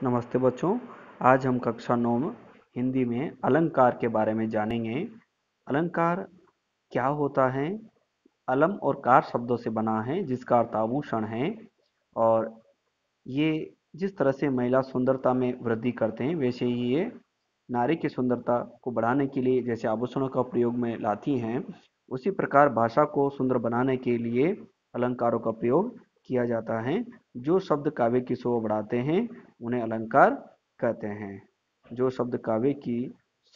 नमस्ते बच्चों। आज हम कक्षा 9 में हिंदी में अलंकार के बारे में जानेंगे। अलंकार क्या होता है? अलम और कार शब्दों से बना है जिसका अर्थ आभूषण है। और ये जिस तरह से महिला सुंदरता में वृद्धि करते हैं वैसे ही ये नारी की सुंदरता को बढ़ाने के लिए जैसे आभूषणों का प्रयोग में लाती हैं, उसी प्रकार भाषा को सुंदर बनाने के लिए अलंकारों का प्रयोग किया जाता है। जो शब्द काव्य की शोभा बढ़ाते हैं उन्हें अलंकार कहते हैं। जो शब्द काव्य की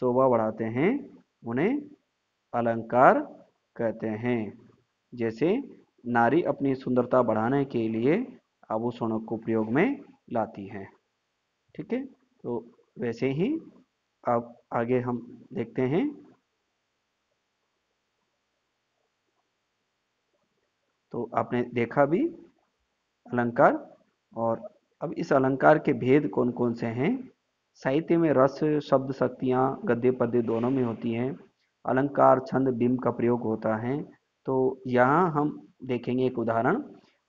शोभा बढ़ाते हैं उन्हें अलंकार कहते हैं। जैसे नारी अपनी सुंदरता बढ़ाने के लिए आभूषणों को प्रयोग में लाती है। ठीक है, तो वैसे ही अब आगे हम देखते हैं। तो आपने देखा भी अलंकार, और अब इस अलंकार के भेद कौन कौन से हैं। साहित्य में रस शब्द शक्तियाँ गद्य पद्य दोनों में होती हैं। अलंकार छंद बिंब का प्रयोग होता है। तो यहाँ हम देखेंगे एक उदाहरण।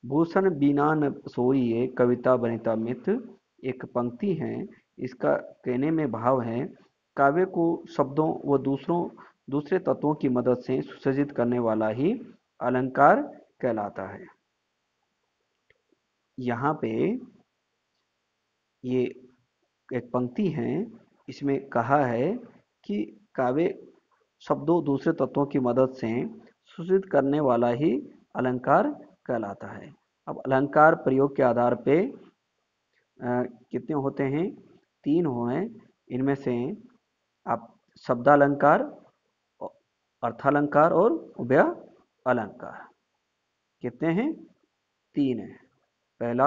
भूषण बीना न सोइए कविता बनिता मित। एक पंक्ति है, इसका कहने में भाव है काव्य को शब्दों व दूसरे तत्वों की मदद से सुसज्जित करने वाला ही अलंकार कहलाता है। यहाँ पे ये एक पंक्ति है, इसमें कहा है कि काव्य शब्दों दूसरे तत्वों की मदद से सुसज्जित करने वाला ही अलंकार कहलाता है। अब अलंकार प्रयोग के आधार पे कितने होते हैं? 3 हुए। इनमें से आप शब्दालंकार, अर्थालंकार और उभय अलंकार कितने हैं? 3 है। पहला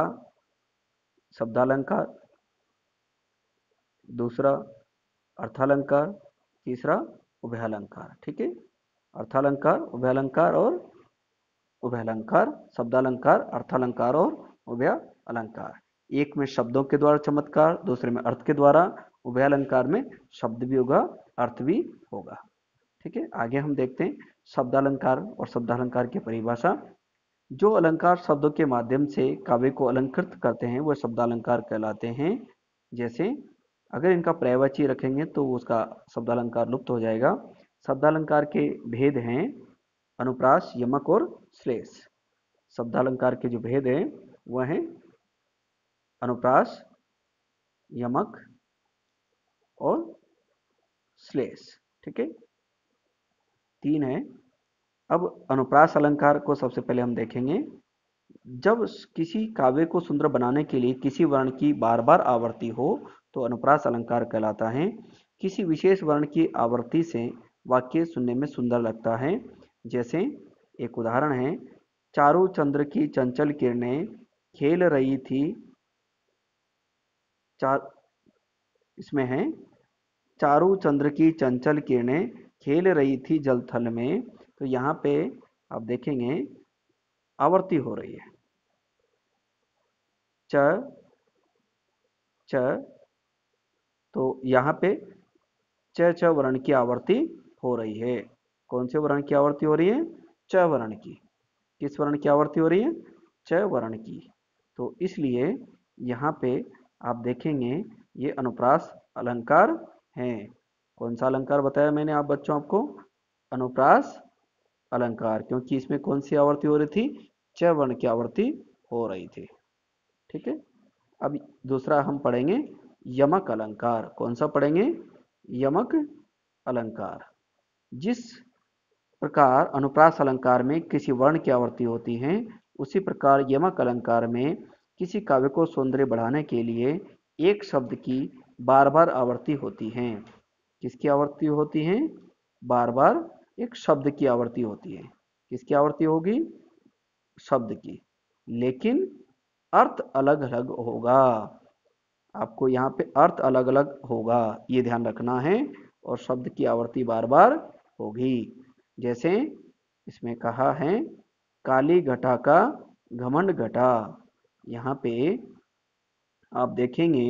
शब्दालंकार, दूसरा अर्थालंकार, तीसरा उभयालंकार। ठीक है, अर्थालंकार, उभयालंकार और उभयालंकार, शब्दालंकार, अर्थालंकार और उभय अलंकार। एक में शब्दों के द्वारा चमत्कार, दूसरे में अर्थ के द्वारा, उभयालंकार में शब्द भी होगा अर्थ भी होगा। ठीक है, आगे हम देखते हैं शब्दालंकार और शब्दालंकार की परिभाषा। जो अलंकार शब्दों के माध्यम से काव्य को अलंकृत करते हैं वह शब्दालंकार कहलाते हैं। जैसे अगर इनका पर्यायवाची रखेंगे तो उसका शब्दालंकार लुप्त हो जाएगा। शब्दालंकार के भेद हैं अनुप्रास, यमक और श्लेष। शब्दालंकार के जो भेद हैं वह हैं अनुप्रास, यमक और श्लेष। ठीक है, 3 है। अब अनुप्रास अलंकार को सबसे पहले हम देखेंगे। जब किसी काव्य को सुंदर बनाने के लिए किसी वर्ण की बार बार आवृत्ति हो तो अनुप्रास अलंकार कहलाता है। किसी विशेष वर्ण की आवृत्ति से वाक्य सुनने में सुंदर लगता है। जैसे एक उदाहरण है, चारू चंद्र की चंचल किरणें खेल रही थी। चार इसमें है, चारू चंद्र की चंचल किरणें खेल रही थी जलथल में। तो यहाँ पे आप देखेंगे आवृत्ति हो रही है, च च। तो यहाँ पे च च वर्ण की आवृत्ति हो रही है। कौन से वर्ण की आवृत्ति हो रही है? च वर्ण की। किस वर्ण की आवृत्ति हो रही है? च वर्ण की। तो इसलिए यहाँ पे आप देखेंगे ये अनुप्रास अलंकार है। कौन सा अलंकार बताया मैंने आप बच्चों आपको? अनुप्रास अलंकार, क्योंकि इसमें कौन सी आवृत्ति हो रही थी? च वर्ण की आवृत्ति हो रही थी। ठीक है, अब दूसरा हम पढ़ेंगे यमक अलंकार। कौन सा पढ़ेंगे? यमक अलंकार। जिस प्रकार अनुप्रास अलंकार में किसी वर्ण की आवृत्ति होती है, उसी प्रकार यमक अलंकार में किसी काव्य को सौंदर्य बढ़ाने के लिए एक शब्द की बार बार आवृत्ति होती है। किसकी आवृत्ति होती है? बार बार एक शब्द की आवृत्ति होती है। किसकी आवृत्ति होगी? शब्द की, लेकिन अर्थ अलग अलग होगा। आपको यहाँ पे अर्थ अलग अलग होगा, ये ध्यान रखना है। और शब्द की आवृत्ति बार बार होगी। जैसे इसमें कहा है, काली घटा का घमंड घटा। यहाँ पे आप देखेंगे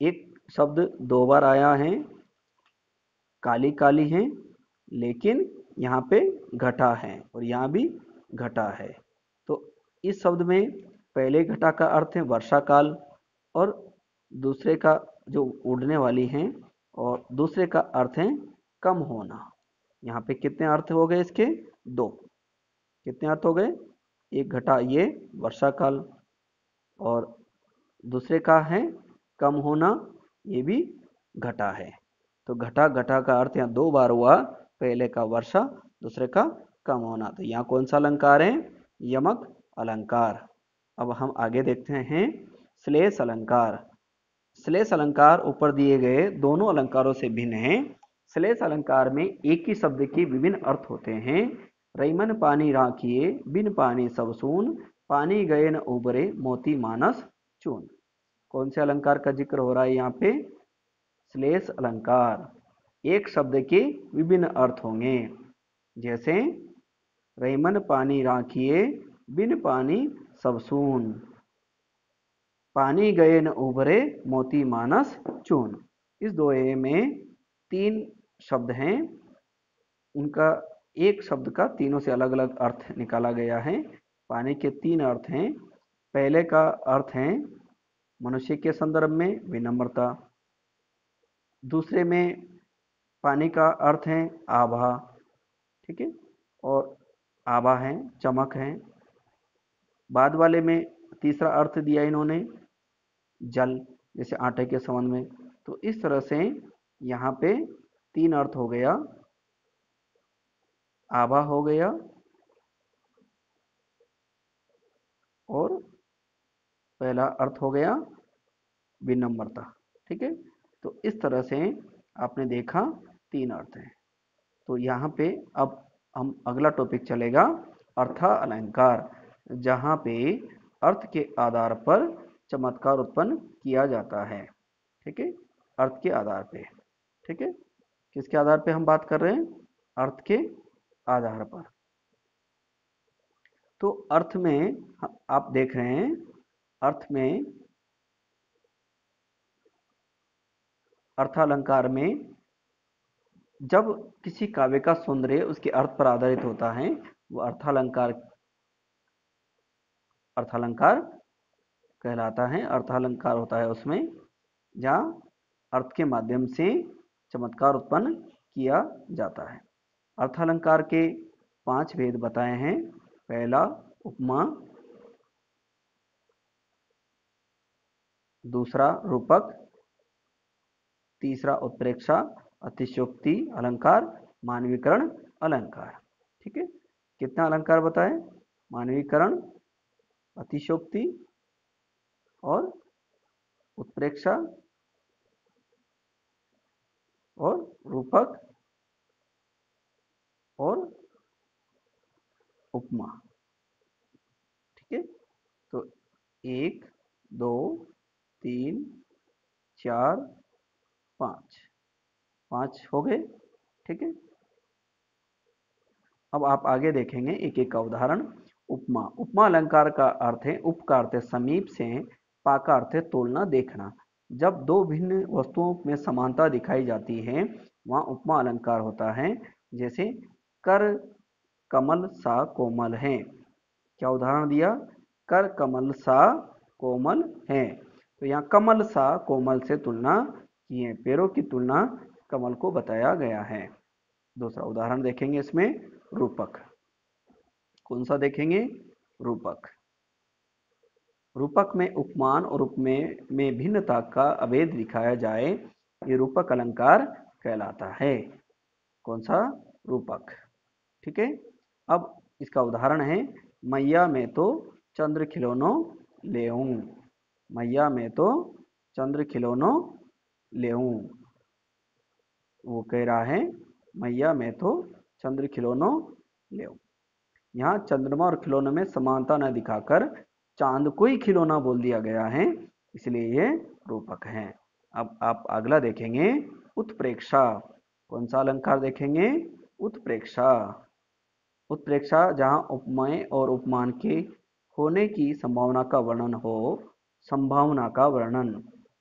एक शब्द 2 बार आया है, काली काली है, लेकिन यहाँ पे घटा है और यहाँ भी घटा है। तो इस शब्द में पहले घटा का अर्थ है वर्षा काल और दूसरे का जो उड़ने वाली हैं, और दूसरे का अर्थ है कम होना। यहाँ पे कितने अर्थ हो गए इसके? दो। कितने अर्थ हो गए? एक घटा ये वर्षा काल, और दूसरे का है कम होना, ये भी घटा है। तो घटा घटा का अर्थ यहाँ दो बार हुआ, पहले का वर्षा, दूसरे का कम होना। तो यहाँ कौन सा अलंकार है? यमक अलंकार। अब हम आगे देखते हैं श्लेष अलंकार। श्लेष अलंकार ऊपर दिए गए दोनों अलंकारों से भिन्न है। श्लेष अलंकार में एक ही शब्द के विभिन्न अर्थ होते हैं। रईमन पानी राखिए, बिन पानी सब सून, पानी गए न उबरे, मोती मानस चून। कौन से अलंकार का जिक्र हो रहा है यहाँ पे? श्लेष अलंकार। एक शब्द के विभिन्न अर्थ होंगे, जैसे रईमन पानी राखिए, बिन पानी सब सून, पानी गए न उभरे, मोती मानस चून। इस दोहे में तीन शब्द हैं, उनका एक शब्द का तीनों से अलग अलग अर्थ निकाला गया है। पानी के तीन अर्थ हैं। पहले का अर्थ है मनुष्य के संदर्भ में विनम्रता। दूसरे में पानी का अर्थ है आभा, ठीक है, और आभा है चमक है। बाद वाले में तीसरा अर्थ दिया इन्होंने जल, जैसे आटे के संबंध में। तो इस तरह से यहाँ पे तीन अर्थ हो गया, आभा हो गया और पहला अर्थ हो गया विनम्रता, ठीक है। तो इस तरह से आपने देखा तीन अर्थ हैं। तो यहाँ पे अब हम अगला टॉपिक चलेगा अर्थ अलंकार, जहाँ पे अर्थ के आधार पर चमत्कार उत्पन्न किया जाता है, ठीक है, अर्थ के आधार पे, ठीक है। किसके आधार पे हम बात कर रहे हैं? अर्थ के आधार पर। तो अर्थ में आप देख रहे हैं, अर्थ में अर्थालंकार में जब किसी काव्य का सौंदर्य उसके अर्थ पर आधारित होता है, वो अर्थालंकार कहलाता है। अर्थालंकार होता है उसमें जहाँ अर्थ के माध्यम से चमत्कार उत्पन्न किया जाता है। अर्थालंकार के 5 भेद बताए हैं। पहला उपमा, दूसरा रूपक, तीसरा उत्प्रेक्षा, अतिशयोक्ति अलंकार, मानवीकरण अलंकार, ठीक है। कितना अलंकार बताए? मानवीकरण, अतिशयोक्ति और उत्प्रेक्षा और रूपक और उपमा, ठीक है। तो 1 2 3 4 5 हो गए, ठीक है। अब आप आगे देखेंगे एक एक का उदाहरण। उपमा। उपमा अलंकार का अर्थ है, उप का अर्थ है समीप से, पा का अर्थ है तोलना देखना। जब दो भिन्न वस्तुओं में समानता दिखाई जाती है वहाँ उपमा अलंकार होता है। जैसे कर कमल सा कोमल है। क्या उदाहरण दिया? कर कमल सा कोमल है। तो यहाँ कमल सा कोमल से तुलना की है, पैरों की तुलना कमल को बताया गया है। दूसरा उदाहरण देखेंगे इसमें रूपक। कौन सा देखेंगे? रूपक। रूपक में उपमान और उपमेय में भिन्नता का अभेद दिखाया जाए, ये रूपक अलंकार कहलाता है। कौन सा? रूपक, ठीक है। अब इसका उदाहरण है मैया में तो चंद्र खिलौनो लेऊं। मैया में तो चंद्र खिलौनो लेऊं, वो कह रहा है मैया में तो चंद्र खिलौनो लेऊं। यहाँ चंद्रमा और खिलौनों में समानता न दिखाकर चांद को ही खिलौना बोल दिया गया है, इसलिए ये रूपक है। अब आप अगला देखेंगे उत्प्रेक्षा। कौन सा अलंकार देखेंगे? उत्प्रेक्षा। उत्प्रेक्षा जहाँ उपमेय और उपमान के होने की संभावना का वर्णन हो। संभावना का वर्णन,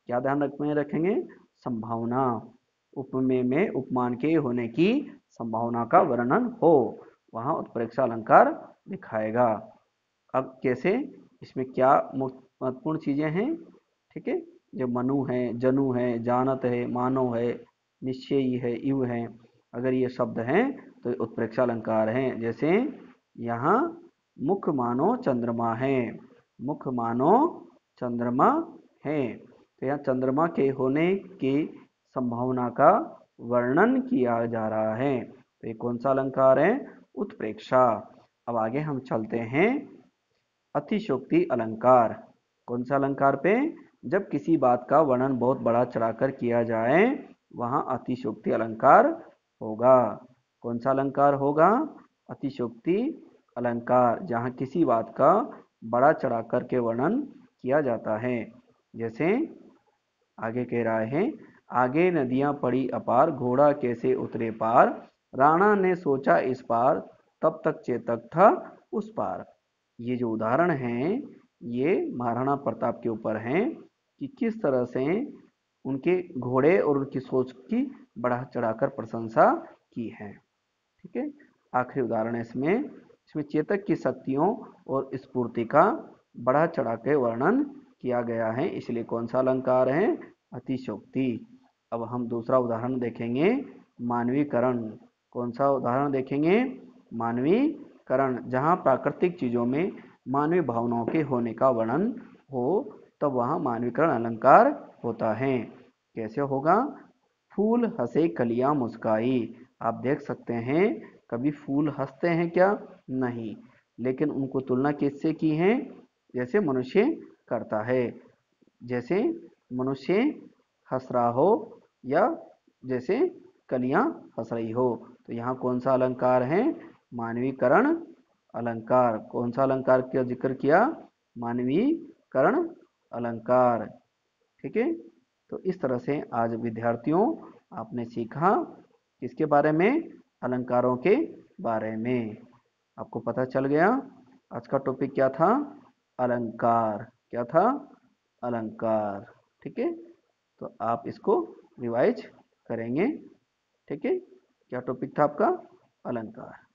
क्या ध्यान रखेंगे? संभावना। उपमेय में उपमान के होने की संभावना का वर्णन हो, वहाँ उत्प्रेक्षा अलंकार दिखाएगा। अब कैसे, इसमें क्या महत्वपूर्ण चीजें हैं, ठीक है। जो मनु है, जनु है, जानत है, मानव है, निश्चयी है, इव है, अगर ये शब्द हैं तो ये उत्प्रेक्षा अलंकार हैं। जैसे यहाँ मुख मानो चंद्रमा है, मुख मानो चंद्रमा है, तो यहाँ चंद्रमा के होने की संभावना का वर्णन किया जा रहा है, तो ये कौन सा अलंकार है? उत्प्रेक्षा। अब आगे हम चलते हैं अतिशयोक्ति अलंकार। कौन सा अलंकार पे? जब किसी बात का वर्णन बहुत बड़ा चढ़ाकर किया जाए वहां अतिशयोक्ति अलंकार होगा। कौन सा अलंकार होगा? अतिशयोक्ति अलंकार, जहां किसी बात का बड़ा चढ़ाकर के वर्णन किया जाता है। जैसे आगे कह रहा है, आगे नदियां पड़ी अपार, घोड़ा कैसे उतरे पार, राणा ने सोचा इस पार, तब तक चेतक था उस पार। ये जो उदाहरण हैं ये महाराणा प्रताप के ऊपर हैं कि किस तरह से उनके घोड़े और उनकी सोच की बढ़ा चढ़ाकर प्रशंसा की है। ठीक है, आखिरी उदाहरण है इसमें। इसमें चेतक की शक्तियों और स्फूर्ति का बढ़ा चढ़ा के वर्णन किया गया है, इसलिए कौन सा अलंकार है? अतिशयोक्ति। अब हम दूसरा उदाहरण देखेंगे, मानवीकरण। कौन सा उदाहरण देखेंगे? मानवीकरण, जहाँ प्राकृतिक चीजों में मानवीय भावनाओं के होने का वर्णन हो तब वहाँ मानवीकरण अलंकार होता है। कैसे होगा? फूल हंसे कलियां मुस्काई। आप देख सकते हैं कभी फूल हंसते हैं क्या? नहीं, लेकिन उनको तुलना किससे की है? जैसे मनुष्य करता है, जैसे मनुष्य हंस रहा हो या जैसे कलियां हंस रही हो। तो यहाँ कौन सा अलंकार है? मानवीकरण अलंकार। कौन सा अलंकार का जिक्र किया? मानवीकरण अलंकार। ठीक है, तो इस तरह से आज विद्यार्थियों आपने सीखा किसके बारे में? अलंकारों के बारे में। आपको पता चल गया आज का टॉपिक क्या था? अलंकार। क्या था? अलंकार। ठीक है, तो आप इसको रिवाइज करेंगे। ठीक है, क्या टॉपिक था आपका? अलंकार।